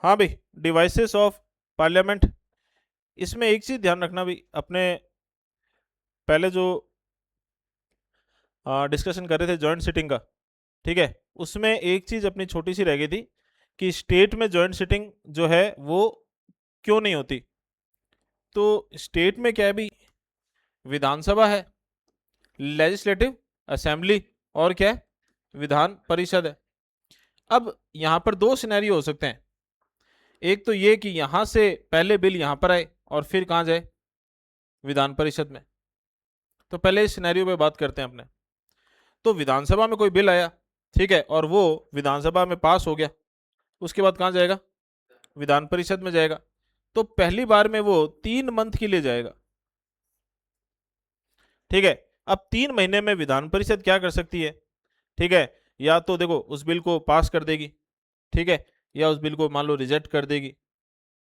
हाँ भाई, devices of parliament, इसमें एक चीज ध्यान रखना भाई, अपने पहले जो डिस्कशन कर रहे थे जॉइंट सिटिंग का, ठीक है, उसमें एक चीज अपनी छोटी सी रह गई थी कि स्टेट में जॉइंट सिटिंग जो है वो क्यों नहीं होती। तो स्टेट में क्या है भाई, विधानसभा है, लेजिस्लेटिव असेंबली, और क्या है, विधान परिषद है। अब यहां पर दो सिनेरियो हो सकते हैं, एक तो ये कि यहां से पहले बिल यहां पर आए और फिर कहां जाए, विधान परिषद में। तो पहले इस सिनेरियो पे बात करते हैं अपने। तो विधानसभा में कोई बिल आया, ठीक है, और वो विधानसभा में पास हो गया, उसके बाद कहां जाएगा, विधान परिषद में जाएगा। तो पहली बार में वो 3 मंथ के लिए जाएगा, ठीक है। अब 3 महीने में विधान परिषद क्या कर सकती है, ठीक है, या तो देखो उस बिल को पास कर देगी, ठीक है, या उस बिल को मान लो रिजेक्ट कर देगी,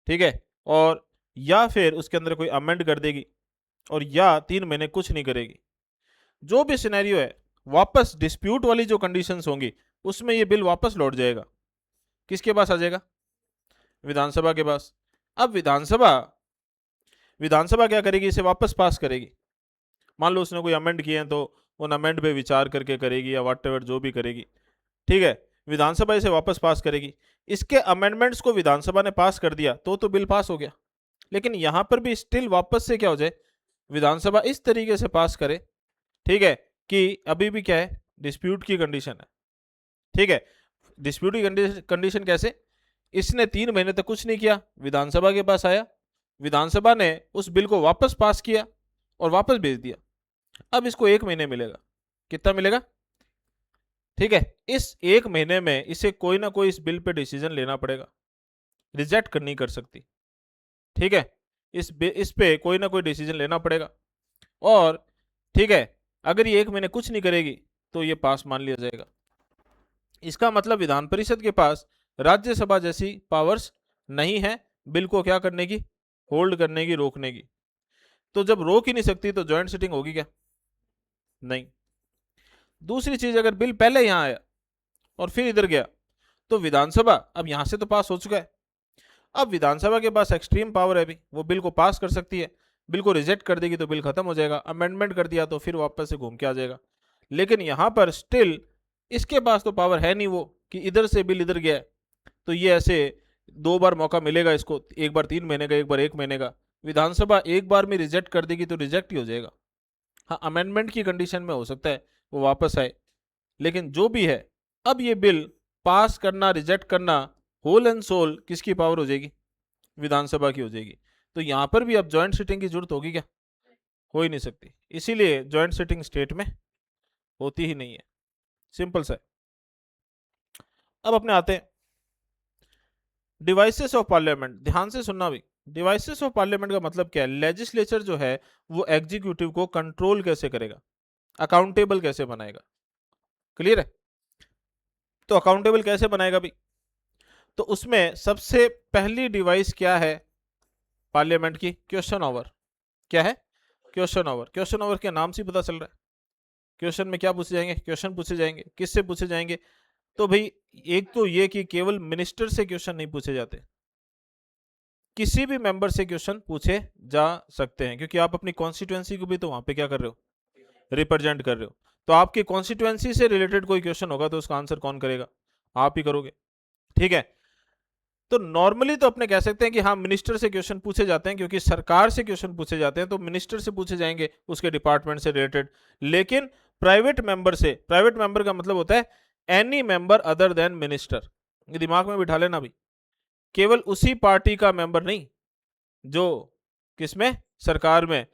ठीक है, और या फिर उसके अंदर कोई अमेंड कर देगी, और या 3 महीने कुछ नहीं करेगी। जो भी सिनेरियो है, वापस डिस्प्यूट वाली जो कंडीशंस होंगी उसमें ये बिल वापस लौट जाएगा, किसके पास आ जाएगा, विधानसभा के पास। अब विधानसभा विधानसभा क्या करेगी, इसे वापस पास करेगी। मान लो उसने कोई अमेंड किए हैं तो उन अमेंड पे विचार करके करेगी, या वाट एवर जो भी करेगी, ठीक है, विधानसभा इसे वापस पास करेगी। इसके अमेंडमेंट्स को विधानसभा ने पास कर दिया तो बिल पास हो गया। लेकिन यहां पर भी स्टिल वापस से क्या हो जाए, विधानसभा इस तरीके से पास करे, ठीक है, कि अभी भी क्या है, डिस्प्यूट की कंडीशन है, ठीक है। डिस्प्यूट की कंडीशन कैसे, इसने 3 महीने तक कुछ नहीं किया, विधानसभा के पास आया, विधानसभा ने उस बिल को वापस पास किया और वापस भेज दिया। अब इसको 1 महीने मिलेगा, कितना मिलेगा, ठीक है। इस 1 महीने में इसे कोई ना कोई इस बिल पे डिसीजन लेना पड़ेगा, रिजेक्ट कर नहीं कर सकती, ठीक है। इस पे कोई ना कोई डिसीजन लेना पड़ेगा, और ठीक है, अगर ये 1 महीने कुछ नहीं करेगी तो ये पास मान लिया जाएगा। इसका मतलब विधान परिषद के पास राज्यसभा जैसी पावर्स नहीं है बिल को क्या करने की, होल्ड करने की, रोकने की। तो जब रोक ही नहीं सकती तो ज्वाइंट सिटिंग होगी क्या, नहीं। दूसरी चीज, अगर बिल पहले यहां आया और फिर इधर गया, तो विधानसभा अब यहां से तो पास हो चुका है, अब विधानसभा के पास एक्सट्रीम पावर है भी, वो बिल को पास कर सकती है, बिल को रिजेक्ट कर देगी तो बिल खत्म हो जाएगा, अमेंडमेंट कर दिया तो फिर वापस से घूम के आ जाएगा। लेकिन यहां पर स्टिल इसके पास तो पावर है नहीं वो, कि इधर से बिल इधर गया है तो ये ऐसे 2 बार मौका मिलेगा इसको, एक बार 3 महीने का, एक बार 1 महीने का। विधानसभा एक बार में रिजेक्ट कर देगी तो रिजेक्ट ही हो जाएगा। हाँ, अमेंडमेंट की कंडीशन में हो सकता है वो वापस आए, लेकिन जो भी है, अब ये बिल पास करना रिजेक्ट करना होल एंड सोल किसकी पावर हो जाएगी, विधानसभा की हो जाएगी। तो यहां पर भी अब ज्वाइंट सिटिंग की जरूरत होगी क्या, हो ही नहीं सकती, इसीलिए ज्वाइंट सिटिंग स्टेट में होती ही नहीं है, सिंपल सा है। अब अपने आते हैं डिवाइसेस ऑफ पार्लियामेंट, ध्यान से सुनना भी। डिवाइसेस ऑफ पार्लियामेंट का मतलब क्या है, लेजिस्लेचर जो है वो एग्जीक्यूटिव को कंट्रोल कैसे करेगा, अकाउंटेबल कैसे बनाएगा, क्लियर है। तो अकाउंटेबल कैसे बनाएगा भी, तो उसमें सबसे पहली डिवाइस क्या है पार्लियामेंट की, क्वेश्चन ओवर। क्या है, क्वेश्चन ओवर। क्वेश्चन ओवर के नाम से ही पता चल रहा है, क्वेश्चन में क्या पूछे जाएंगे, क्वेश्चन पूछे जाएंगे, किससे पूछे जाएंगे। तो भाई एक तो ये कि केवल मिनिस्टर से क्वेश्चन नहीं पूछे जाते, किसी भी मेंबर से क्वेश्चन पूछे जा सकते हैं, क्योंकि आप अपनी कॉन्स्टिट्यूएंसी को भी तो वहां पे क्या कर रहे हो, रिप्रेजेंट कर रहे हो। तो आपकी कॉन्स्टिट्यूएंसी से रिलेटेड कोई क्वेश्चन होगा तो उसका आंसर कौन करेगा, आप ही करोगे, ठीक है। तो नॉर्मली तो अपने कह सकते हैं कि हाँ मिनिस्टर से क्वेश्चन पूछे जाते हैं, क्योंकि सरकार से क्वेश्चन पूछे जाते हैं तो मिनिस्टर से पूछे जाएंगे उसके डिपार्टमेंट से रिलेटेड। लेकिन प्राइवेट मेंबर से, प्राइवेट मेंबर का मतलब होता है any member other than minister, दिमाग में बिठा लेना भी, केवल उसी पार्टी का मेंबर नहीं जो किसमें, सरकार में,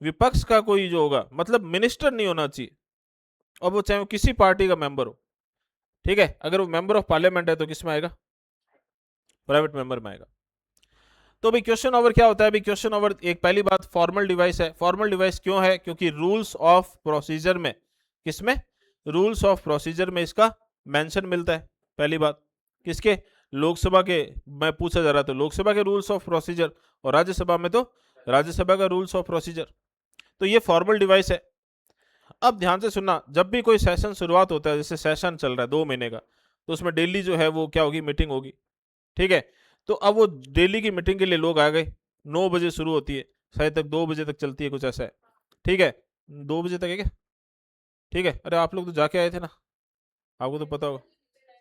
विपक्ष का कोई जो होगा, मतलब मिनिस्टर नहीं होना चाहिए, और वो चाहे वो किसी पार्टी का मेंबर हो, ठीक है। अगर वो मेंबर ऑफ पार्लियामेंट है तो किसमें आएगा, प्राइवेट मेंबर में आएगा। तो भाई क्वेश्चन ओवर क्या होता है, भाई क्वेश्चन ओवर एक पहली बात फॉर्मल डिवाइस है। फॉर्मल डिवाइस क्यों है, क्योंकि रूल्स ऑफ प्रोसीजर में, किसमें, रूल्स ऑफ प्रोसीजर में इसका मेंशन मिलता है। पहली बात किसके, लोकसभा के, मैं पूछा जा रहा था लोकसभा के रूल्स ऑफ प्रोसीजर, और राज्यसभा में तो राज्यसभा का रूल्स ऑफ प्रोसीजर। तो ये फॉर्मल डिवाइस है। अब ध्यान से सुनना, जब भी कोई सेशन शुरुआत होता है, जैसे सेशन चल रहा है 2 महीने का, तो उसमें डेली जो है वो क्या होगी, मीटिंग होगी, ठीक है। तो अब वो डेली की मीटिंग के लिए लोग आ गए, 9 बजे शुरू होती है, शायद तक 2 बजे तक चलती है, कुछ ऐसा है, ठीक है, 2 बजे तक है क्या, ठीक है, अरे आप लोग तो जाके आए थे ना, आपको तो पता होगा,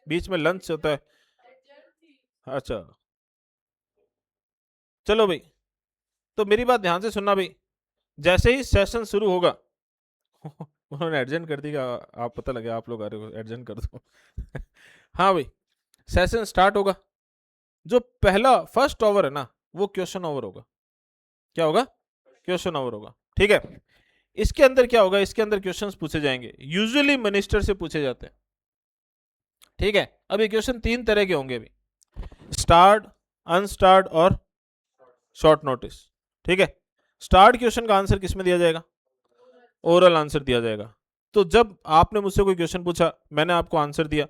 बीच में लंच होता है, अच्छा, चलो भाई, तो मेरी बात ध्यान से सुनना भाई, जैसे ही सेशन शुरू होगा उन्होंने एडजन कर दी, आप पता लगे आप लोग आ रहे हो, एडजन कर दो हाँ भाई, सेशन स्टार्ट होगा, जो पहला फर्स्ट ओवर है ना, वो क्वेश्चन ओवर होगा, क्या होगा, क्वेश्चन ओवर होगा, ठीक है, इसके अंदर क्या होगा, इसके अंदर क्वेश्चंस पूछे जाएंगे, यूजुअली मिनिस्टर से पूछे जाते हैं, ठीक है, अब ये क्वेश्चन 3 तरह के होंगे अभी, स्टार्ड, अनस्टार्ड और शॉर्ट नोटिस, ठीक है, स्टार्ड क्वेश्चन का आंसर किस में दिया जाएगा, ओरल आंसर दिया जाएगा, तो जब आपने मुझसे कोई क्वेश्चन पूछा, मैंने आपको आंसर दिया,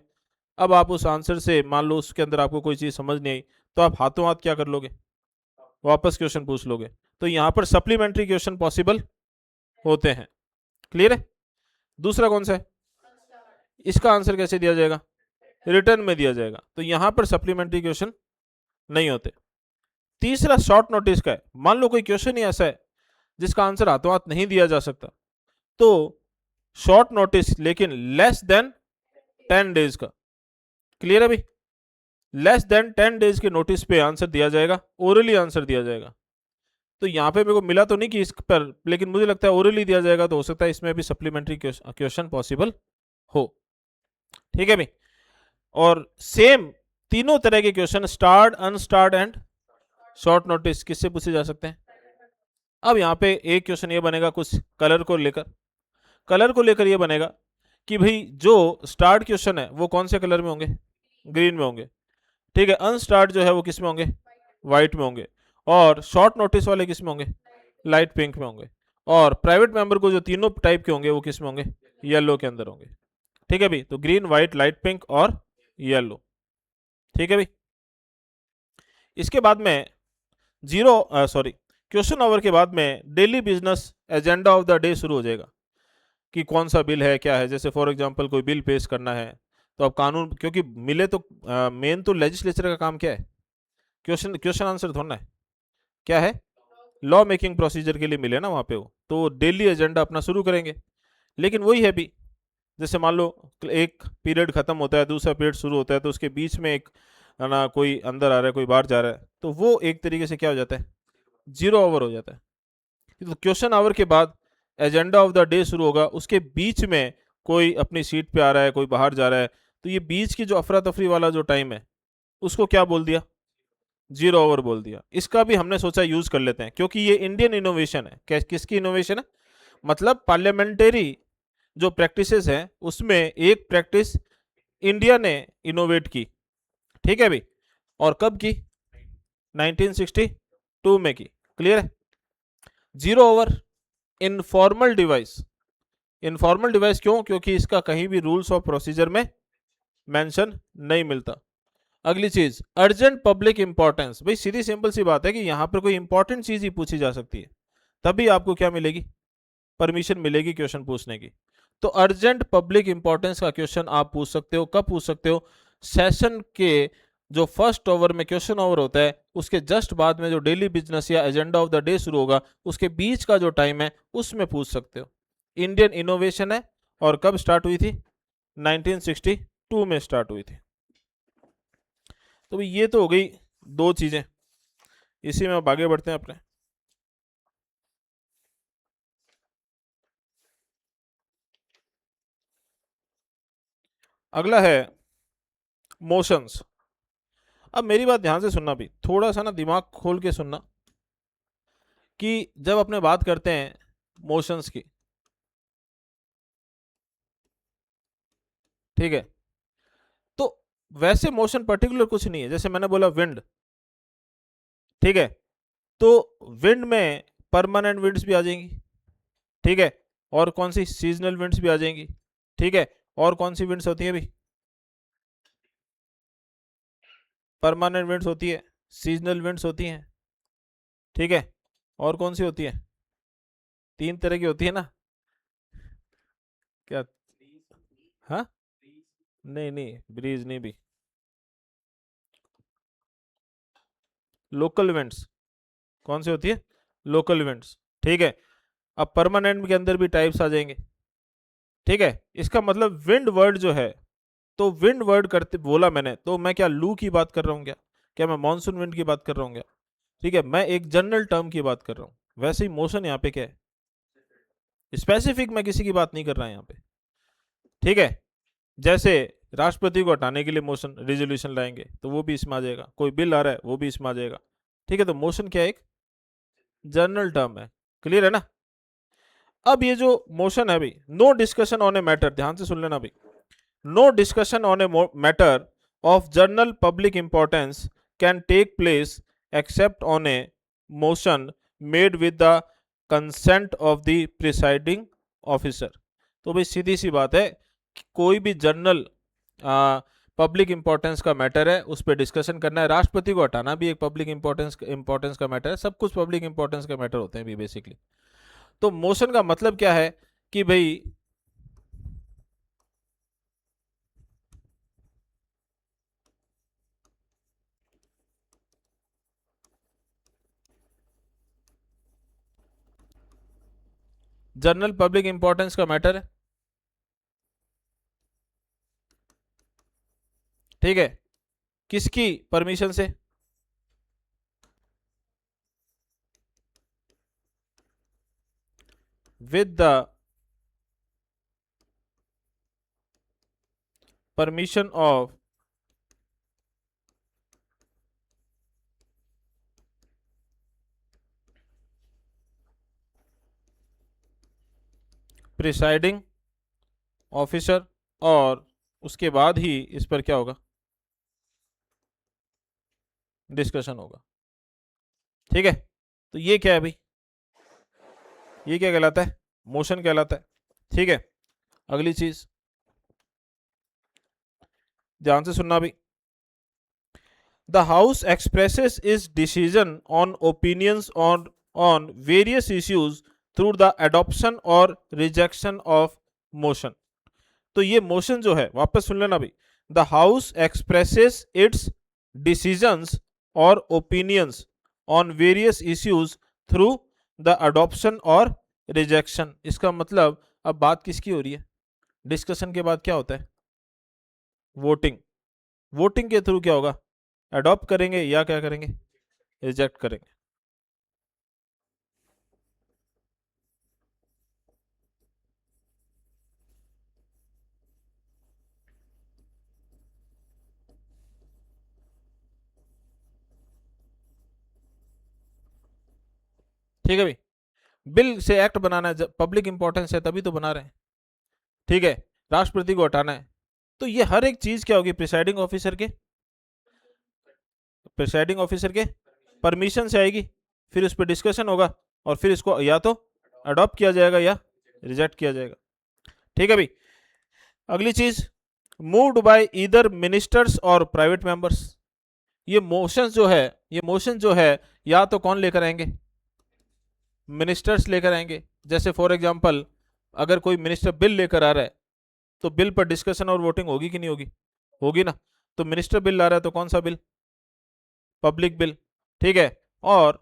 अब आप उस आंसर से मान लो उसके अंदर आपको कोई चीज समझ नहीं आई, तो आप हाथों हाथ क्या कर लोगे, वापस क्वेश्चन पूछ लोगे, तो यहां पर सप्लीमेंट्री क्वेश्चन पॉसिबल होते हैं, क्लियर है, दूसरा कौन सा है, इसका आंसर कैसे दिया जाएगा, रिटर्न में दिया जाएगा, तो यहां पर सप्लीमेंट्री क्वेश्चन नहीं होते, तीसरा शॉर्ट नोटिस का है, मान लो कोई क्वेश्चन ही ऐसा है जिसका आंसर हाथों हाथ नहीं दिया जा सकता, तो शॉर्ट नोटिस लेकिन लेस देन 10 डेज का, क्लियर है भाई, लेस देन 10 डेज के नोटिस पे आंसर दिया जाएगा, ओरली आंसर दिया जाएगा, तो यहाँ पे मेरे को मिला तो नहीं कि इस पर, लेकिन मुझे लगता है ओरली दिया जाएगा, तो हो सकता है इसमें भी सप्लीमेंट्री क्वेश्चन पॉसिबल हो, ठीक है भाई, और सेम तीनों तरह के question starred, unstarred and short notice किससे पूछे जा सकते हैं, अब यहाँ पे एक क्वेश्चन ये बनेगा कुछ कलर को लेकर, कलर को लेकर ये बनेगा कि भाई जो स्टार्ट क्वेश्चन है वो कौन से कलर में होंगे, ग्रीन में होंगे, ठीक है, अनस्टार्ट जो है वो किस में होंगे, व्हाइट में होंगे, और शॉर्ट नोटिस वाले किस में होंगे, लाइट पिंक में होंगे, और प्राइवेट मेंबर को जो तीनों टाइप के होंगे वो किस में होंगे, येलो के अंदर होंगे, ठीक है भाई, तो ग्रीन, व्हाइट, लाइट पिंक और येलो, ठीक है भाई, इसके बाद में क्वेश्चन ओवर के बाद में daily business agenda of the day शुरू हो जाएगा, कि कौन सा बिल है, क्या है, जैसे फॉर एग्जांपल कोई बिल पेश करना है, तो अब कानून, क्योंकि मिले तो मेन तो लेजिस्लेचर का काम क्या है, क्वेश्चन क्वेश्चन आंसर थोड़ा है, क्या है, लॉ मेकिंग प्रोसीजर के लिए मिले ना वहाँ पे, वो तो डेली एजेंडा अपना शुरू करेंगे, लेकिन वही है भी, जैसे मान लो एक पीरियड खत्म होता है, दूसरा पीरियड शुरू होता है, तो उसके बीच में एक है ना, कोई अंदर आ रहा है, कोई बाहर जा रहा है, तो वो एक तरीके से क्या हो जाता है, जीरो ओवर हो जाता है, तो क्वेश्चन आवर के बाद एजेंडा ऑफ द डे शुरू होगा, उसके बीच में कोई अपनी सीट पे आ रहा है, कोई बाहर जा रहा है, तो ये बीच की जो अफरा तफरी वाला जो टाइम है, उसको क्या बोल दिया, जीरो ओवर बोल दिया, इसका भी हमने सोचा यूज कर लेते हैं, क्योंकि ये इंडियन इनोवेशन है, किसकी इनोवेशन है, मतलब पार्लियामेंटेरी जो प्रैक्टिसेस हैं उसमें एक प्रैक्टिस इंडिया ने इनोवेट की, ठीक है भाई, और कब की, 1962 में की, क्लियर है, zero over, informal device, informal device क्यों, क्योंकि इसका कहीं भी रूल्स ऑफ प्रोसीजर में मेंशन नहीं मिलता, अगली चीज अर्जेंट पब्लिक इंपॉर्टेंस, भाई सीधी सिंपल सी बात है कि यहां पर कोई इंपॉर्टेंट चीज ही पूछी जा सकती है, तभी आपको क्या मिलेगी, परमिशन मिलेगी क्वेश्चन पूछने की, तो अर्जेंट पब्लिक इंपॉर्टेंस का क्वेश्चन आप पूछ सकते हो, कब पूछ सकते हो, सेशन के जो फर्स्ट ओवर में क्वेश्चन ओवर होता है उसके जस्ट बाद में जो डेली बिजनेस या एजेंडा ऑफ द डे शुरू होगा, उसके बीच का जो टाइम है उसमें पूछ सकते हो, इंडियन इनोवेशन है, और कब स्टार्ट हुई थी, 1962 में स्टार्ट हुई थी, तो ये तो हो गई दो चीजें, इसी में अब आगे बढ़ते हैं अपने, अगला है मोशंस, अब मेरी बात ध्यान से सुनना भी, थोड़ा सा ना दिमाग खोल के सुनना, कि जब अपने बात करते हैं मोशंस की, ठीक है, तो वैसे मोशन पर्टिकुलर कुछ नहीं है, जैसे मैंने बोला विंड, ठीक है, तो विंड में परमानेंट विंड्स भी आ जाएंगी, ठीक है, और कौन सी सीजनल विंड्स भी आ जाएंगी, ठीक है, और कौन सी विंड्स होती है भी, परमानेंट विंड्स होती है, सीजनल विंड्स होती हैं, ठीक है, और कौन सी होती है, 3 तरह की होती है ना, क्या, हाँ, नहीं नहीं ब्रीज नहीं भी, लोकल इवेंट्स। कौन सी होती है? Local events. ठीक है, अब परमानेंट के अंदर भी टाइप्स आ जाएंगे। ठीक है, इसका मतलब विंड वर्ड जो है, तो विंड वर्ड करते बोला मैंने, तो मैं क्या लू की बात कर रहा हूँ? क्या मैं मानसून विंड की बात कर रहा हूँ क्या? ठीक है, मैं एक जनरल टर्म की बात कर रहा हूँ। वैसे ही मोशन यहाँ पे क्या है? स्पेसिफिक, मैं किसी की बात नहीं कर रहा यहाँ पे। ठीक है, जैसे राष्ट्रपति को हटाने के लिए मोशन रिजोल्यूशन लाएंगे तो वो भी इसमें आ जाएगा, कोई बिल आ रहा है वो भी इसमें आ जाएगा। ठीक है, तो मोशन क्या है? एक जनरल टर्म है। क्लियर है ना? अब ये जो मोशन है भाई, no discussion on a matter, ध्यान से सुन लेना भाई, no discussion on a matter of general public importance can take place except on a motion made with the consent of the presiding officer. तो भाई सीधी सी बात है, कोई भी जनरल पब्लिक इंपॉर्टेंस का मैटर है, उस पर डिस्कशन करना है। राष्ट्रपति को हटाना भी एक पब्लिक इंपॉर्टेंस का मैटर है, सब कुछ पब्लिक इंपॉर्टेंस का मैटर होते हैं भी बेसिकली। तो मोशन का मतलब क्या है कि भाई जनरल पब्लिक इंपॉर्टेंस का मैटर है। ठीक है, किसकी परमिशन से? With the permission of presiding officer, और उसके बाद ही इस पर क्या होगा? डिस्कशन होगा। ठीक है, तो ये क्या है भाई? ये क्या कहलाता है? मोशन कहलाता है। ठीक है, अगली चीज ध्यान से सुनना भी, the house expresses is decision on opinions on various issues through the adoption और रिजेक्शन ऑफ मोशन। तो ये मोशन जो है, वापस सुन लेना भाई, the house expresses its decisions और opinions on various issues through the adoption और रिजेक्शन। इसका मतलब अब बात किसकी हो रही है? डिस्कशन के बाद क्या होता है? वोटिंग। वोटिंग के थ्रू क्या होगा? अडॉप्ट करेंगे या क्या करेंगे? रिजेक्ट करेंगे। ठीक है भाई, बिल से एक्ट बनाना है, पब्लिक इंपॉर्टेंस है तभी तो बना रहे हैं। ठीक है, राष्ट्रपति को हटाना है, तो ये हर एक चीज क्या होगी? प्रिसाइडिंग ऑफिसर के परमिशन से आएगी, फिर उस पर डिस्कशन होगा, और फिर इसको या तो अडॉप्ट किया जाएगा या रिजेक्ट किया जाएगा। ठीक है भाई, अगली चीज, मूव्ड बाय ईदर मिनिस्टर्स और प्राइवेट मेंबर्स। ये मोशन जो है या तो कौन लेकर आएंगे? मिनिस्टर्स लेकर आएंगे। जैसे फॉर एग्जांपल, अगर कोई मिनिस्टर बिल लेकर आ रहा है तो बिल पर डिस्कशन और वोटिंग होगी कि नहीं होगी? होगी ना। तो मिनिस्टर बिल ला रहा है तो कौन सा बिल? Public bill. ठीक है, और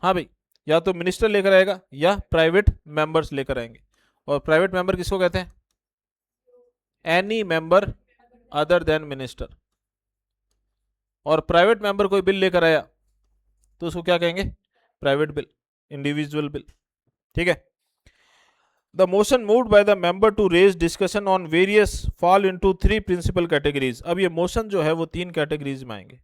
हाँ भाई, या तो मिनिस्टर लेकर आएगा या प्राइवेट मेंबर्स लेकर आएंगे। और प्राइवेट मेंबर किसको कहते हैं? Any member other than minister. और प्राइवेट मेंबर कोई बिल लेकर आया तो उसको क्या कहेंगे? Private bill, individual bill. ठीक है, the motion moved by the member to raise discussion on various fall into 3 principal categories. अब ये मोशन जो है वो 3 कैटेगरीज में आएंगे।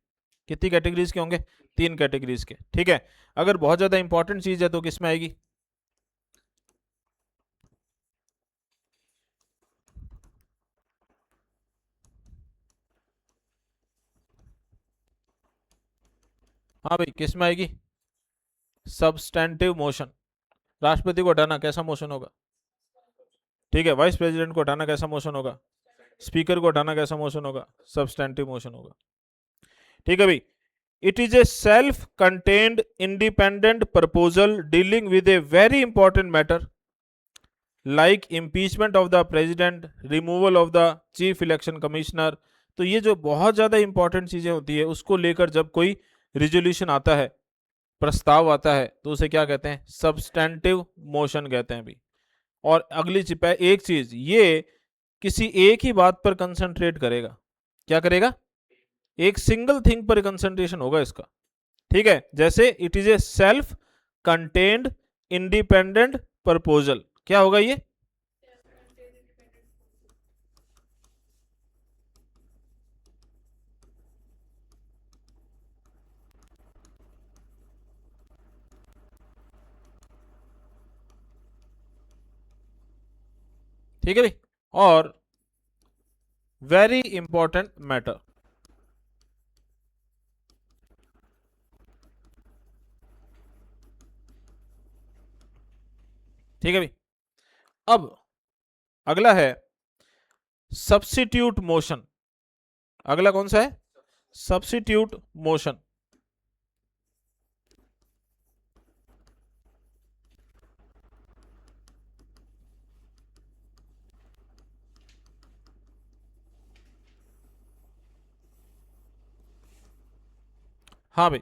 कितनी कैटेगरीज के होंगे? 3 कैटेगरीज के। ठीक है, अगर बहुत ज्यादा इंपॉर्टेंट चीज है तो किस में आएगी? हाँ भाई, किस में आएगी? Substantive motion. राष्ट्रपति को हटाना कैसा मोशन होगा? ठीक है, वाइस प्रेसिडेंट को हटाना कैसा मोशन होगा? स्पीकर को हटाना कैसा मोशन होगा? सब्सटेंटिव मोशन होगा। ठीक है भाई, it is A self contained independent proposal dealing with a very important matter like impeachment of the president, removal of the chief election commissioner, तो ये जो बहुत ज़्यादा इंपॉर्टेंट चीज़ें होती है उसको लेकर जब कोई रिजोल्यूशन आता है, प्रस्ताव आता है, तो उसे क्या कहते हैं? सब्सटेंटिव मोशन कहते हैं भी। और अगली एक चीज, ये किसी एक ही बात पर कंसंट्रेट करेगा। क्या करेगा? एक सिंगल थिंग पर कंसंट्रेशन होगा इसका। ठीक है, जैसे it is A self contained independent proposal. क्या होगा ये? ठीक है भाई। और वेरी इंपॉर्टेंट मैटर, ठीक है भाई। अब अगला है सब्सिट्यूट मोशन। अगला कौन सा है? Substitute motion. हाँ भाई,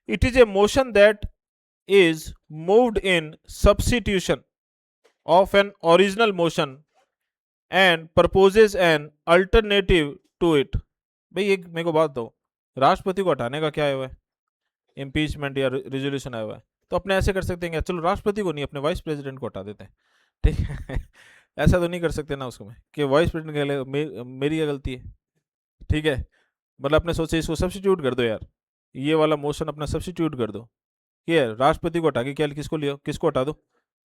it is a motion that is moved in substitution of an original motion and proposes an alternative to it। भाई एक मेरे को बात दो, राष्ट्रपति को हटाने का क्या आया हुआ है? इम्पीचमेंट या रिजोल्यूशन आया हुआ है, तो अपने ऐसे कर सकते हैं क्या? चलो राष्ट्रपति को नहीं, अपने वाइस प्रेसिडेंट को हटा देते हैं। ठीक है ऐसा तो नहीं कर सकते ना उसको में कि वाइस प्रेसिडेंट मेरी क्या गलती है? ठीक है, मतलब अपने सोचे इसको सब्सिट्यूट कर दो यार, ये वाला मोशन अपना सब्सिट्यूट कर दो। ये राष्ट्रपति को हटा के क्या किसको लियो, किसको हटा दो?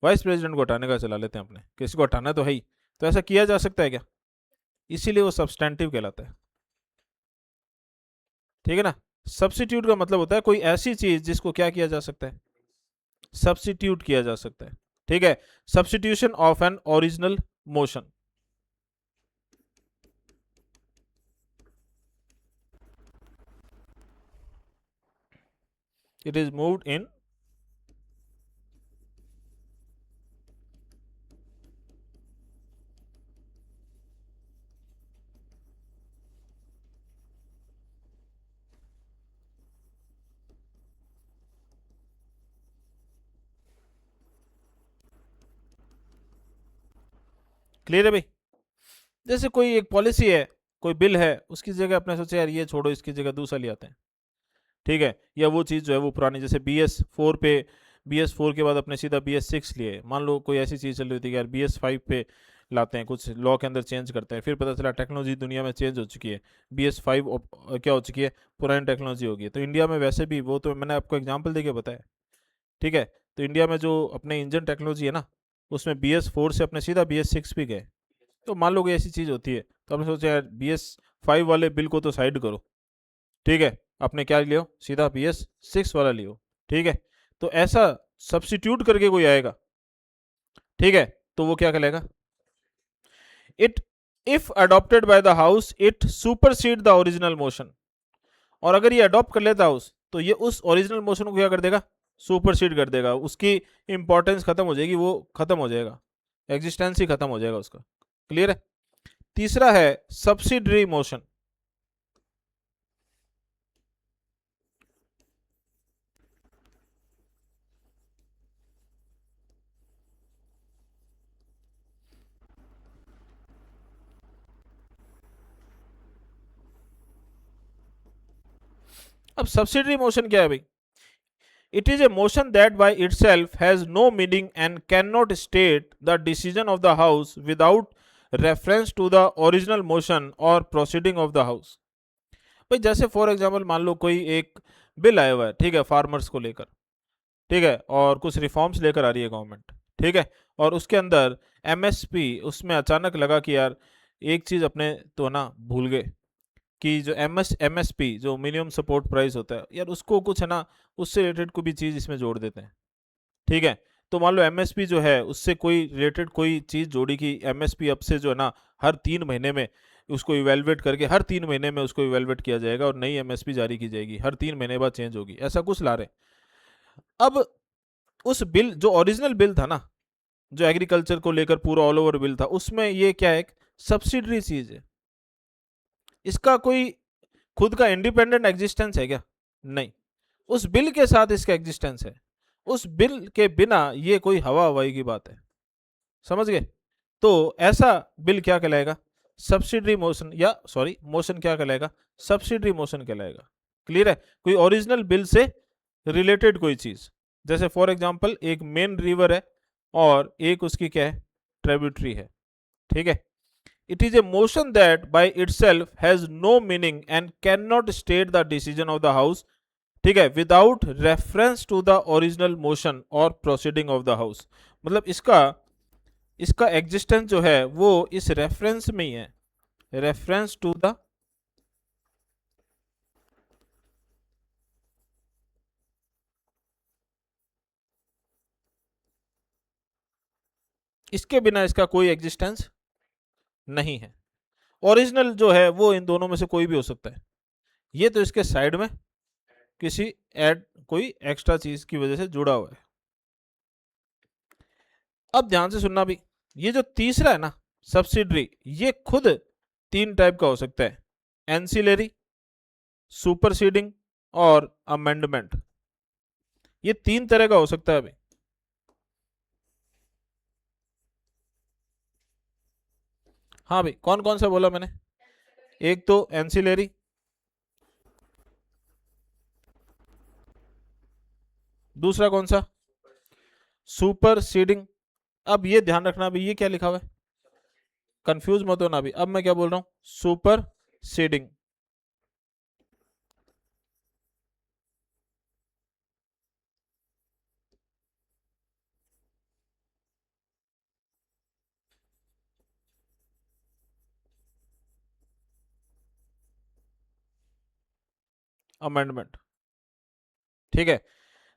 वाइस प्रेसिडेंट को हटाने का चला लेते हैं अपने, किसी को हटाना तो है ही। तो ऐसा किया जा सकता है क्या? इसीलिए वो सब्सटेंटिव कहलाता है। ठीक है ना? सब्सिट्यूट का मतलब होता है कोई ऐसी चीज जिसको क्या किया जा सकता है? सब्सिट्यूट किया जा सकता है। ठीक है, substitution of an original motion. It is moved in clear है भाई? जैसे कोई एक पॉलिसी है, कोई बिल है, उसकी जगह अपने सोचे यार ये छोड़ो, इसकी जगह दूसरा ले आते हैं। ठीक है, या वो चीज़ जो है वो पुरानी, जैसे BS4 पे, BS4 के बाद अपने सीधा BS6 लिए। मान लो कोई ऐसी चीज़ चल रही थी कि यार BS5 पे लाते हैं, कुछ लॉ के अंदर चेंज करते हैं, फिर पता चला टेक्नोलॉजी दुनिया में चेंज हो चुकी है, BS5 क्या हो चुकी है? पुरानी टेक्नोलॉजी होगी। तो इंडिया में वैसे भी, वो तो मैंने आपको एग्जाम्पल दे के बताया। ठीक है, तो इंडिया में जो अपने इंजन टेक्नोलॉजी है ना, उसमें BS4 से अपने सीधा BS6 भी गए। तो मान लो कोई ऐसी चीज़ होती है, तो हमने सोचा यार BS5 वाले बिल को तो साइड करो। ठीक है, आपने क्या लियो? सीधा BS6 वाला लियो। ठीक है, तो ऐसा सब्सिट्यूट करके कोई आएगा, ठीक है, तो वो क्या कहलाएगा? It, if adopted by the house it supersede the original motion. और अगर ये अडॉप्ट कर लेता हाउस, तो ये उस ओरिजिनल मोशन को क्या कर देगा? सुपरसीड कर देगा, उसकी इंपॉर्टेंस खत्म हो जाएगी, वो खत्म हो जाएगा, एग्जिस्टेंस ही खत्म हो जाएगा उसका। क्लियर है? तीसरा है सब्सिडरी मोशन। अब सब्सिडरी मोशन क्या है भाई? It is a motion that by itself has no meaning and cannot state the decision of the House without reference to the original motion or proceeding of the House। भाई जैसे for example मान लो कोई एक bill आया हुआ है, ठीक है, फार्मर्स को लेकर, ठीक है, और कुछ रिफॉर्म्स लेकर आ रही है गवर्नमेंट। ठीक है, और उसके अंदर MSP, उसमें अचानक लगा कि यार एक चीज़ अपने तो ना भूल गए, कि जो MSP जो मिनिमम सपोर्ट प्राइस होता है यार, उसको कुछ है ना, उससे रिलेटेड कोई भी चीज़ इसमें जोड़ देते हैं। ठीक है, तो मान लो MSP जो है उससे कोई रिलेटेड कोई चीज़ जोड़ी कि MSP अब से जो है ना हर 3 महीने में उसको इवेलुएट करके, हर 3 महीने में उसको इवेलुएट किया जाएगा और नई MSP जारी की जाएगी, हर 3 महीने बाद चेंज होगी, ऐसा कुछ ला रहे। अब उस बिल, जो ओरिजिनल बिल था ना, जो एग्रीकल्चर को लेकर पूरा ऑल ओवर बिल था, उसमें ये क्या है? एक सब्सिडरी चीज़ है। इसका कोई खुद का इंडिपेंडेंट एग्जिस्टेंस है क्या? नहीं। उस बिल के साथ इसका एग्जिस्टेंस है, उस बिल के बिना ये कोई हवा हवाई की बात है। समझ गए? तो ऐसा बिल क्या कहलाएगा? सब्सिडरी मोशन, या सॉरी मोशन क्या कहलाएगा? सब्सिडरी मोशन कहलाएगा। क्लियर है? कोई ओरिजिनल बिल से रिलेटेड कोई चीज, जैसे फॉर एग्जांपल एक मेन रिवर है और एक उसकी क्या है? ट्रिब्यूटरी है। ठीक है? It is a motion that by itself has no meaning and can not state the decision of the house, ठीक है, without reference to the original motion और प्रोसीडिंग ऑफ द हाउस। मतलब इसका इसका एग्जिस्टेंस जो है वो इस रेफरेंस में ही है, रेफरेंस टू द इसके बिना इसका कोई एग्जिस्टेंस नहीं है। ओरिजिनल जो है वो इन दोनों में से कोई भी हो सकता है, ये तो इसके साइड में किसी ऐड कोई एक्स्ट्रा चीज की वजह से जुड़ा हुआ है। अब ध्यान से सुनना भी, ये जो तीसरा है ना सब्सिडरी, ये खुद तीन टाइप का हो सकता है, एंसिलरी, सुपरसीडिंग और अमेंडमेंट। ये तीन तरह का हो सकता है। अभी हाँ भाई, कौन कौन सा बोला मैंने? एक तो एंसिलरी, दूसरा कौन सा? सुपरसीडिंग। अब ये ध्यान रखना भी, ये क्या लिखा हुआ है, कंफ्यूज मत होना भी। अब मैं क्या बोल रहा हूं? सुपरसीडिंग। अमेंडमेंट। ठीक है?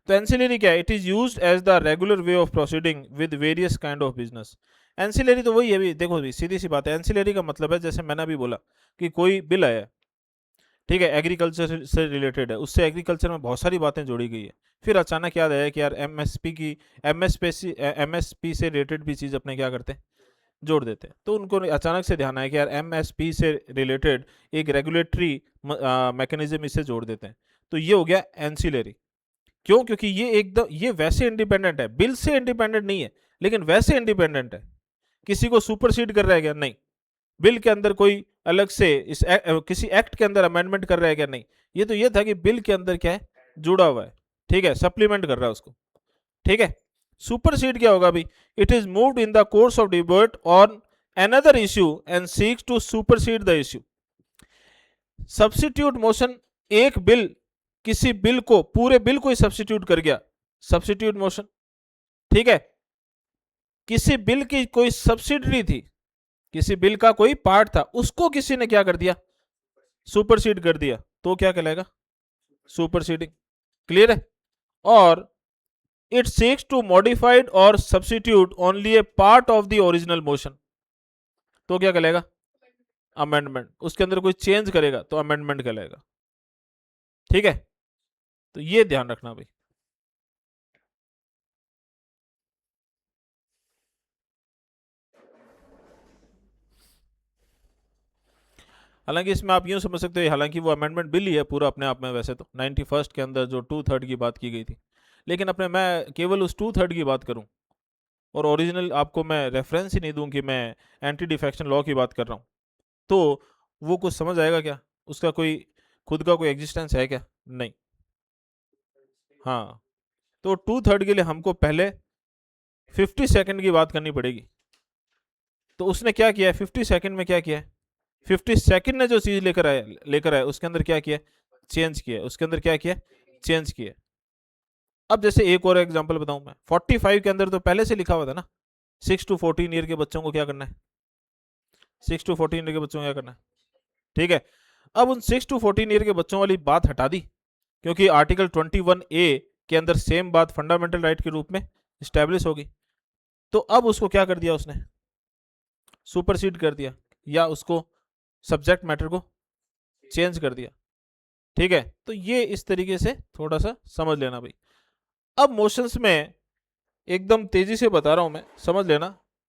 तो एंसिलरी क्या है? It is used as the regular way of proceeding with various kind of business. Ancillary तो वही है भी, देखो भी सीधी सी बात है। एंसिलरी का मतलब है, जैसे मैंने अभी बोला कि कोई बिल आया, ठीक है, एग्रीकल्चर से रिलेटेड है, उससे एग्रीकल्चर में बहुत सारी बातें जोड़ी गई है, फिर अचानक याद आया कि यार एमएसपी की एमएसपी से रिलेटेड भी चीज़ अपने क्या करते हैं, जोड़ देते हैं। तो उनको अचानक से ध्यान आया कि यार एमएसपी से रिलेटेड एक रेगुलेटरी मैकेनिज्म इससे जोड़ देते हैं, तो ये हो गया एंसिलरी। क्यों? क्योंकि ये एकदम, ये वैसे इंडिपेंडेंट है, बिल से इंडिपेंडेंट नहीं है, लेकिन वैसे इंडिपेंडेंट है। किसी को सुपरसीड कर रहा है क्या? नहीं। बिल के अंदर कोई अलग से किसी एक्ट के अंदर अमेंडमेंट कर रहा है क्या? नहीं। ये तो ये था कि बिल के अंदर क्या है, जुड़ा हुआ है, ठीक है, सप्लीमेंट कर रहा है उसको। ठीक है? सुपरसीड क्या होगा अभी? It is moved in the course of debate on another issue and seeks to supersede the issue. Substitute motion, एक बिल किसी बिल को, पूरे बिल को ही सब्सिट्यूट कर गया, सब्सिट्यूट मोशन। ठीक है? किसी बिल की कोई सब्सिडरी थी, किसी बिल का कोई पार्ट था, उसको किसी ने क्या कर दिया? सुपरसीड कर दिया, तो क्या कहलाएगा? सुपरसीडिंग। क्लियर है? और इट सीक्स टू मॉडिफाइड और substitute only A part of the original motion, तो क्या कहलाएगा? अमेंडमेंट। उसके अंदर कोई चेंज करेगा तो अमेंडमेंट कहलाएगा। ठीक है? तो ये ध्यान रखना भाई। हालांकि इसमें आप यूं समझ सकते हो, हालांकि वो अमेंडमेंट बिल ही है पूरा अपने आप में, वैसे तो 91st के अंदर जो 2/3 की बात की गई थी, लेकिन अपने मैं केवल उस 2/3 की बात करूं और ओरिजिनल आपको मैं रेफरेंस ही नहीं दूं कि मैं एंटी डिफेक्शन लॉ की बात कर रहा हूं, तो वो कुछ समझ आएगा क्या? उसका कोई खुद का कोई एग्जिस्टेंस है क्या? नहीं। हाँ, तो 2/3 के लिए हमको पहले 50 सेकंड की बात करनी पड़ेगी। तो उसने क्या किया है 50 सेकंड में? क्या किया है 50 सेकंड ने जो चीज लेकर आया उसके अंदर क्या किया? चेंज किया। उसके अंदर क्या किया? चेंज किया। अब जैसे एक और एग्जांपल बताऊं मैं, 45 के अंदर तो पहले से लिखा हुआ था ना, 6 to 14 ईयर के बच्चों को क्या करना है, 6 to 14 ईयर के बच्चों को क्या करना है। ठीक है? अब उन 6 to 14 ईयर के बच्चों वाली बात हटा दी, क्योंकि आर्टिकल 21A के अंदर सेम बात फंडामेंटल राइट के रूप में स्टैब्लिश होगी। तो अब उसको क्या कर दिया उसने? सुपरसीड कर दिया, या उसको सब्जेक्ट मैटर को चेंज कर दिया। ठीक है? तो ये इस तरीके से थोड़ा सा समझ लेना भाई। अब मोशंस में एकदम तेजी से बता रहा हूं मैं, समझ लेना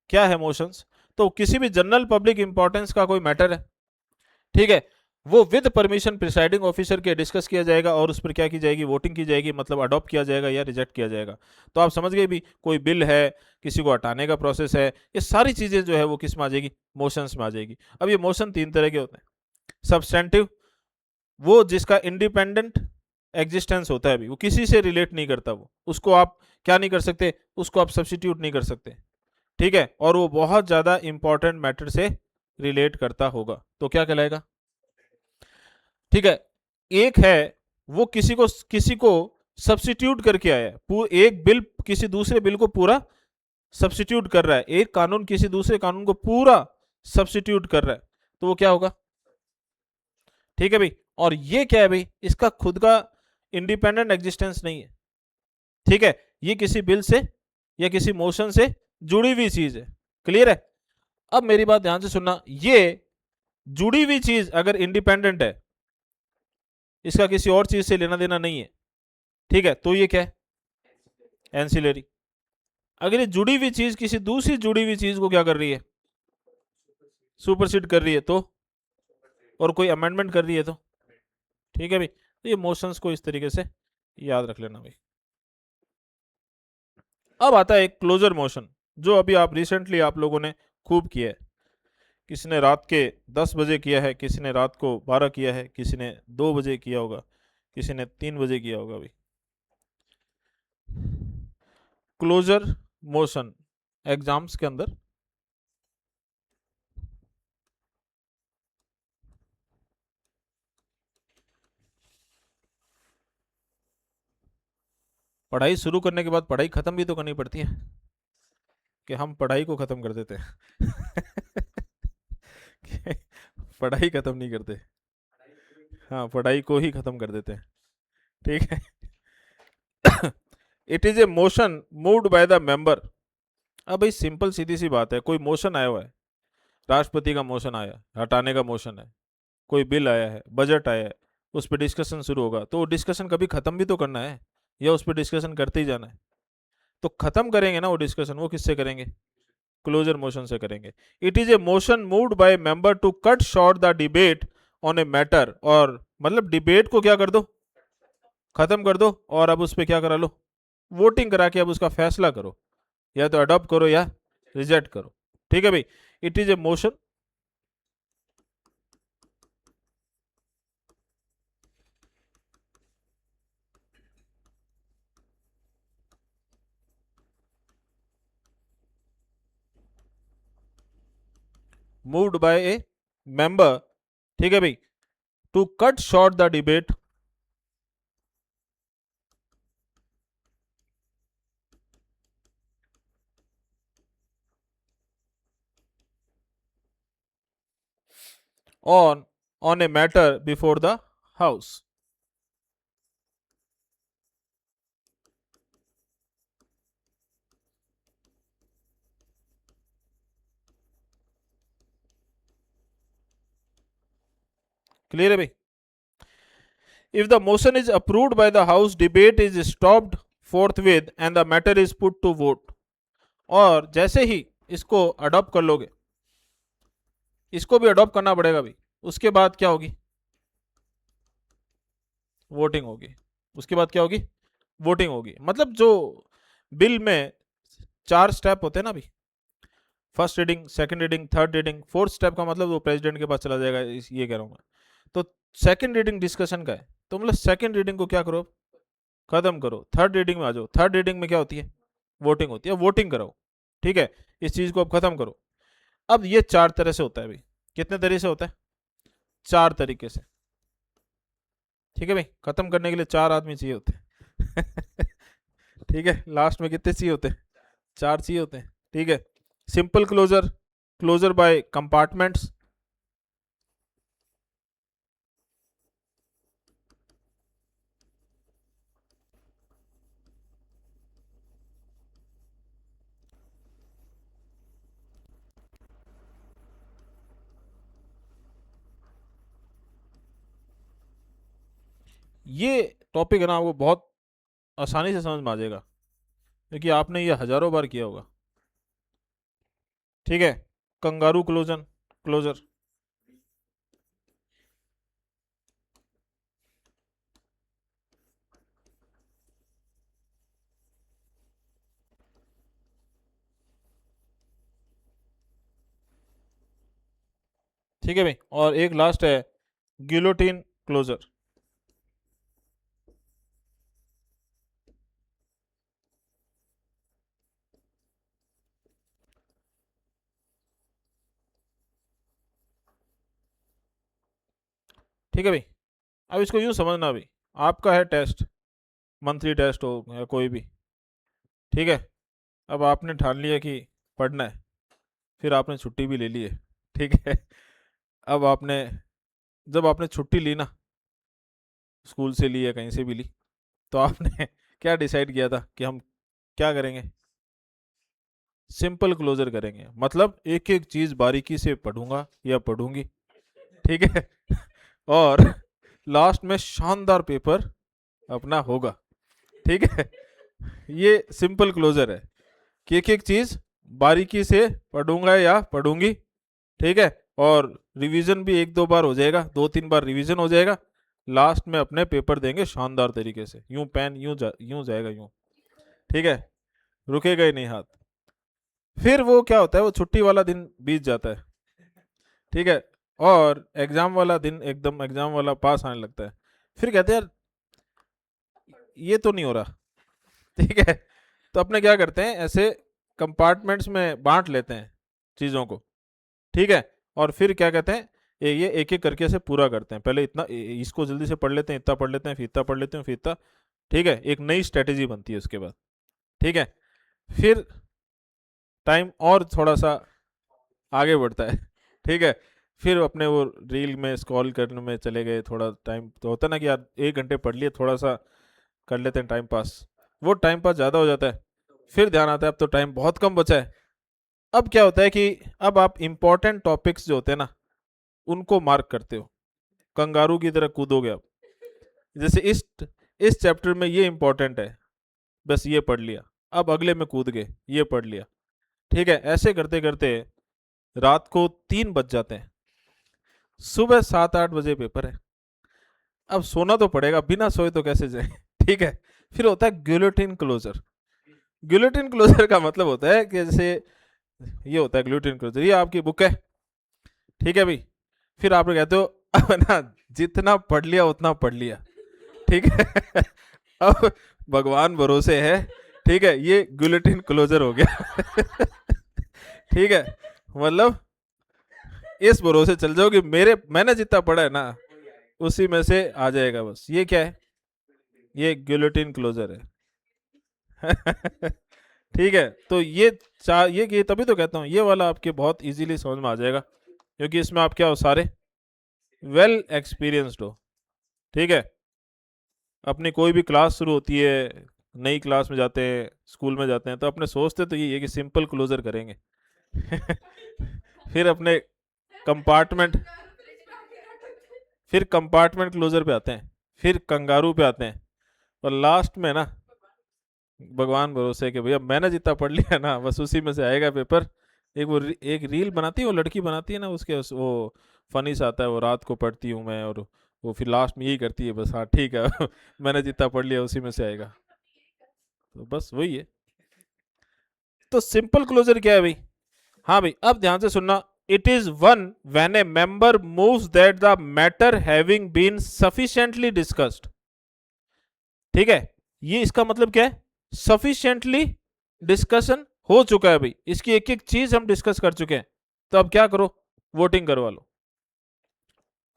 क्या है मोशंस। तो किसी भी जनरल पब्लिक इंपॉर्टेंस का कोई मैटर है, ठीक है, वो विद परमिशन प्रिसाइडिंग ऑफिसर के डिस्कस किया जाएगा और उस पर क्या की जाएगी, वोटिंग की जाएगी, मतलब अडॉप्ट किया जाएगा या रिजेक्ट किया जाएगा। तो आप समझ गए भी, कोई बिल है, किसी को हटाने का प्रोसेस है, ये सारी चीज़ें जो है वो किस में आ जाएगी, मोशंस में आ जाएगी। अब ये मोशन तीन तरह के होते हैं। सब्सटेंटिव, वो जिसका इंडिपेंडेंट एग्जिस्टेंस होता है, अभी वो किसी से रिलेट नहीं करता, वो उसको आप क्या नहीं कर सकते, उसको आप सब्सिट्यूट नहीं कर सकते, ठीक है, और वो बहुत ज़्यादा इंपॉर्टेंट मैटर से रिलेट करता होगा, तो क्या कहलाएगा, ठीक है। एक है वो किसी को सब्सिट्यूट करके आया है, एक बिल किसी दूसरे बिल को पूरा सब्सिट्यूट कर रहा है, एक कानून किसी दूसरे कानून को पूरा सब्सिट्यूट कर रहा है, तो वो क्या होगा, ठीक है भाई। और ये क्या है भाई, इसका खुद का इंडिपेंडेंट एग्जिस्टेंस नहीं है, ठीक है, ये किसी बिल से या किसी मोशन से जुड़ी हुई चीज है। क्लियर है। अब मेरी बात ध्यान से सुनना, ये जुड़ी हुई चीज अगर इंडिपेंडेंट है, इसका किसी और चीज से लेना देना नहीं है, ठीक है, तो ये क्या है, एंसिलरी। अगर ये जुड़ी हुई चीज किसी दूसरी जुड़ी हुई चीज को क्या कर रही है, सुपरसीड कर रही है, तो और कोई अमेंडमेंट कर रही है, तो ठीक है भाई। तो ये मोशंस को इस तरीके से याद रख लेना भाई। अब आता है एक क्लोजर मोशन, जो अभी आप रिसेंटली आप लोगों ने खूब किया है। किसी ने रात के 10 बजे किया है, किसी ने रात को 12 किया है, किसी ने 2 बजे किया होगा, किसी ने 3 बजे किया होगा भाई। क्लोजर मोशन एग्जाम्स के अंदर पढ़ाई शुरू करने के बाद पढ़ाई खत्म भी तो करनी पड़ती है, कि हम पढ़ाई को खत्म कर देते हैं कि पढ़ाई खत्म नहीं करते, हाँ पढ़ाई को ही खत्म कर देते हैं, ठीक है। It is a motion moved by the member. अब भाई सिंपल सीधी सी बात है, कोई मोशन आया हुआ है, राष्ट्रपति का मोशन आया, हटाने का मोशन है, कोई बिल आया है, बजट आया है, उस पर डिस्कशन शुरू होगा, तो डिस्कशन कभी खत्म भी तो करना है, या उस पर डिस्कशन करते ही जाना है। तो खत्म करेंगे ना वो डिस्कशन, वो किससे करेंगे, क्लोजर मोशन से करेंगे। It is a motion moved by member to cut short the debate on a matter, और मतलब डिबेट को क्या कर दो, खत्म कर दो, और अब उस पर क्या करा लो, वोटिंग करा के अब उसका फैसला करो, या तो अडॉप्ट करो या रिजेक्ट करो, ठीक है भाई। It is a motion moved by a member, ठीक है भाई, to cut short the debate on a matter before the house। Clear है भाई। If the motion is approved by the house, debate is stopped forthwith and the matter is put to vote। और जैसे ही इसको adopt कर लोगे, इसको भी adopt करना पड़ेगा भाई, उसके बाद क्या होगी, वोटिंग होगी। उसके बाद क्या होगी, वोटिंग होगी। मतलब जो बिल में 4 स्टेप होते हैं ना भाई, first reading, second reading, third reading, fourth step का मतलब वो प्रेसिडेंट के पास चला जाएगा, ये कह रहा हूँ मैं। तो सेकंड रीडिंग डिस्कशन का है, तो मतलब सेकंड रीडिंग को क्या करो, खत्म करो, थर्ड रीडिंग में आ जाओ। थर्ड रीडिंग में क्या होती है, वोटिंग होती है, वोटिंग कराओ, ठीक है, इस चीज को अब खत्म करो। अब ये 4 तरह से होता है भाई। कितने तरीके से होता है, 4 तरीके से, ठीक है भाई। खत्म करने के लिए 4 आदमी चाहिए होते हैं ठीक है, लास्ट में कितने चाहिए होते हैं, 4 चाहिए होते हैं, ठीक है। Simple closure, closure by compartments, ये टॉपिक है ना, वो बहुत आसानी से समझ में आ जाएगा, क्योंकि आपने ये हजारों बार किया होगा, ठीक है। कंगारू क्लोजन, क्लोजर, ठीक है भाई। और एक लास्ट है गिलोटिन क्लोजर। ठीक है भाई। अब इसको यूं समझना भाई, आपका है टेस्ट, मंथली टेस्ट हो या कोई भी, ठीक है। अब आपने ठान लिया कि पढ़ना है, फिर आपने छुट्टी भी ले ली है, ठीक है। अब आपने, जब आपने छुट्टी ली ना, स्कूल से ली या कहीं से भी ली, तो आपने क्या डिसाइड किया था कि हम क्या करेंगे? सिंपल क्लोजर करेंगे, मतलब एक एक चीज बारीकी से पढ़ूंगा या पढ़ूंगी, ठीक है। और लास्ट में शानदार पेपर अपना होगा, ठीक है। ये सिंपल क्लोजर है कि एक एक चीज बारीकी से पढ़ूंगा या पढ़ूंगी, ठीक है। और रिवीजन भी एक दो बार हो जाएगा, दो तीन बार रिवीजन हो जाएगा, लास्ट में अपने पेपर देंगे शानदार तरीके से, यूं पेन यूं जाएगा यूं, ठीक है, रुकेगा ही नहीं हाथ। फिर वो क्या होता है, वो छुट्टी वाला दिन बीत जाता है, ठीक है, और एग्जाम वाला दिन एकदम एग्जाम वाला पास आने लगता है। फिर कहते हैं यार ये तो नहीं हो रहा, ठीक है। तो अपने क्या करते हैं, ऐसे कंपार्टमेंट्स में बांट लेते हैं चीज़ों को, ठीक है। और फिर क्या कहते हैं, ये एक एक करके से पूरा करते हैं, पहले इतना इसको जल्दी से पढ़ लेते हैं, इतना पढ़ लेते हैं, फिर इतना पढ़ लेते हैं, फिर इतना, ठीक है। एक नई स्ट्रेटेजी बनती है उसके बाद, ठीक है। फिर टाइम और थोड़ा सा आगे बढ़ता है, ठीक है। फिर अपने वो रील में स्क्रॉल करने में चले गए, थोड़ा टाइम तो होता है ना कि यार 1 घंटे पढ़ लिए, थोड़ा सा कर लेते हैं टाइम पास, वो टाइम पास ज़्यादा हो जाता है। फिर ध्यान आता है अब तो टाइम बहुत कम बचा है। अब क्या होता है कि अब आप इंपॉर्टेंट टॉपिक्स जो होते हैं ना, उनको मार्क करते हो, कंगारू की तरह कूदोगे आप। जैसे इस चैप्टर में ये इंपॉर्टेंट है, बस ये पढ़ लिया, अब अगले में कूद गए, ये पढ़ लिया, ठीक है। ऐसे करते करते रात को 3 बज जाते हैं, सुबह 7-8 बजे पेपर है। अब सोना तो पड़ेगा, बिना सोए तो कैसे जाए, ठीक है। फिर होता है गिलोटिन क्लोजर। गिलोटिन क्लोजर का मतलब होता है कि जैसे ये होता है गिलोटिन क्लोजर, ये आपकी बुक है, ठीक है भाई। फिर आप कहते हो अब ना, जितना पढ़ लिया उतना पढ़ लिया, ठीक है। अब भगवान भरोसे है, ठीक है, ये गिलोटिन क्लोजर हो गया। ठीक है, मतलब इस भरोसे चल जाओ कि मैंने जितना पढ़ा है ना, उसी में से आ जाएगा, बस। ये क्या है, ये गिलोटिन क्लोजर है। ठीक है, तो ये तभी तो कहता हूँ ये वाला आपके बहुत इजीली समझ में आ जाएगा, क्योंकि इसमें आप क्या हो, सारे वेल एक्सपीरियंस्ड हो, ठीक है। अपनी कोई भी क्लास शुरू होती है, नई क्लास में जाते हैं, स्कूल में जाते हैं, तो अपने सोचते तो ये है कि सिंपल क्लोजर करेंगे। फिर अपने कंपार्टमेंट फिर कंपार्टमेंट क्लोजर पे आते हैं, फिर कंगारू पे आते हैं, और लास्ट में ना भगवान भरोसे कि भैया मैंने जितना पढ़ लिया ना, बस उसी में से आएगा पेपर। एक रील बनाती है, वो लड़की बनाती है ना, वो फनी सा आता है, वो रात को पढ़ती हूँ मैं, और वो फिर लास्ट में यही करती है, बस हाँ ठीक है। मैंने जितना पढ़ लिया उसी में से आएगा, तो बस वही है। तो सिंपल क्लोजर क्या है भाई? हाँ भाई, अब ध्यान से सुनना। It is one when a member moves that the matter having been sufficiently discussed, ठीक है। ये इसका मतलब क्या है, सफिशिएंटली डिस्कशन हो चुका है भाई, इसकी एक एक चीज हम डिस्कस कर चुके हैं, तो अब क्या करो, वोटिंग करवा लो।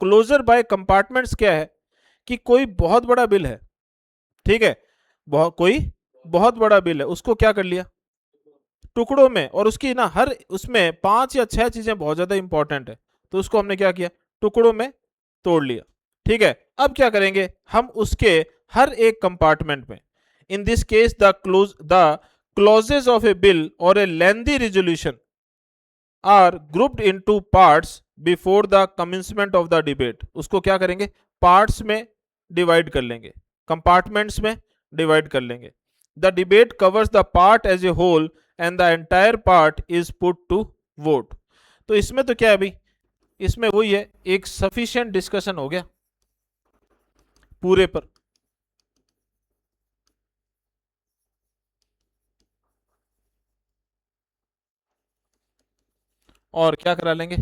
क्लोजर बाय कंपार्टमेंट्स क्या है कि कोई बहुत बड़ा बिल है, ठीक है, कोई बहुत बड़ा बिल है, उसको क्या कर लिया, टुकड़ों में, और उसकी ना हर उसमें 5 या 6 चीजें बहुत ज्यादा इंपॉर्टेंट है, तो उसको हमने क्या किया, टुकड़ों में तोड़ लिया, ठीक है। अब क्या करेंगे हम, उसके हर एक कंपार्टमेंट में, in this case the clauses of a bill और a lengthy resolution are grouped into parts before the commencement of the debate, उसको क्या करेंगे, पार्ट्स में डिवाइड कर लेंगे, कंपार्टमेंट्स में डिवाइड कर लेंगे। The debate covers the part as a whole and the entire part is put to vote. तो इसमें तो क्या है भाई, इसमें वही है, एक सफिशिएंट डिस्कशन हो गया पूरे पर। और क्या करा लेंगे,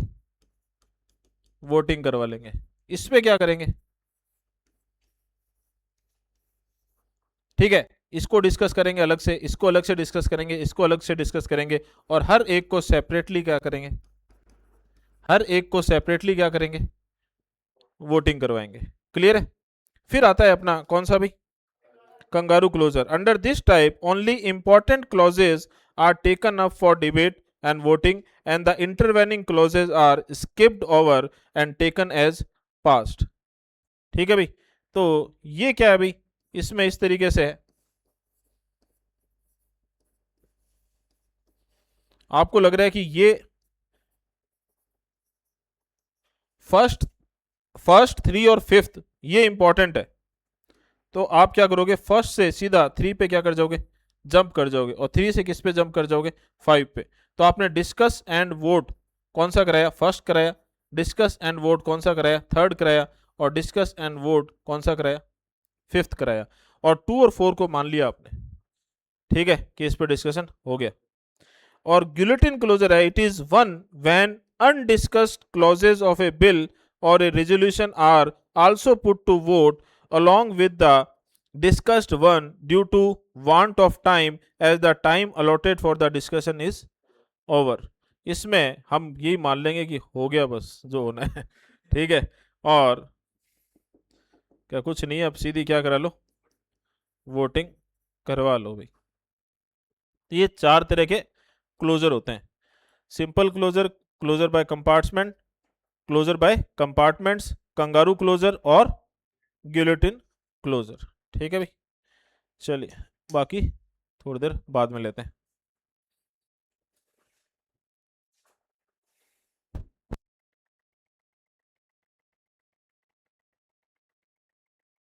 वोटिंग करवा लेंगे। इस पे क्या करेंगे, ठीक है, इसको डिस्कस करेंगे अलग से, इसको अलग से डिस्कस करेंगे, इसको अलग से डिस्कस करेंगे, और हर एक को सेपरेटली क्या करेंगे, हर एक को सेपरेटली क्या करेंगे, वोटिंग करवाएंगे। क्लियर है। फिर आता है अपना कौन सा भी, kangaroo closure. Under this type only important clauses are taken up for debate and voting and the intervening clauses are skipped over and taken as passed. ठीक है भाई, तो ये क्या है भाई, इसमें इस तरीके से है, आपको लग रहा है कि ये फर्स्ट फर्स्ट थ्री और फिफ्थ ये इंपॉर्टेंट है, तो आप क्या करोगे, फर्स्ट से सीधा थ्री पे क्या कर जाओगे, जंप कर जाओगे, और थ्री से किस पे जंप कर जाओगे, फाइव पे। तो आपने डिस्कस एंड वोट कौन सा कराया, फर्स्ट कराया, डिस्कस एंड वोट कौन सा कराया, थर्ड कराया, और डिस्कस एंड वोट कौन सा कराया, फिफ्थ कराया, और टू और फोर को मान लिया आपने। ठीक है, कि इस पर डिस्कशन हो गया। और गिलोटिन क्लोजर है, it is one when undiscussed clauses of a bill और a resolution are also put to vote along with the discussed one due to want of time as the time allotted for the discussion is over। इसमें हम यही मान लेंगे कि हो गया बस जो होना है। ठीक है, और क्या कुछ नहीं है, अब सीधी क्या करा लो, वोटिंग करवा लो भाई। तो ये चार तरह के क्लोजर होते हैं, simple closure, closure by compartment, closure by compartments, kangaroo closure और गिलोटिन क्लोजर। ठीक है भाई, चलिए बाकी थोड़ी देर बाद में लेते हैं।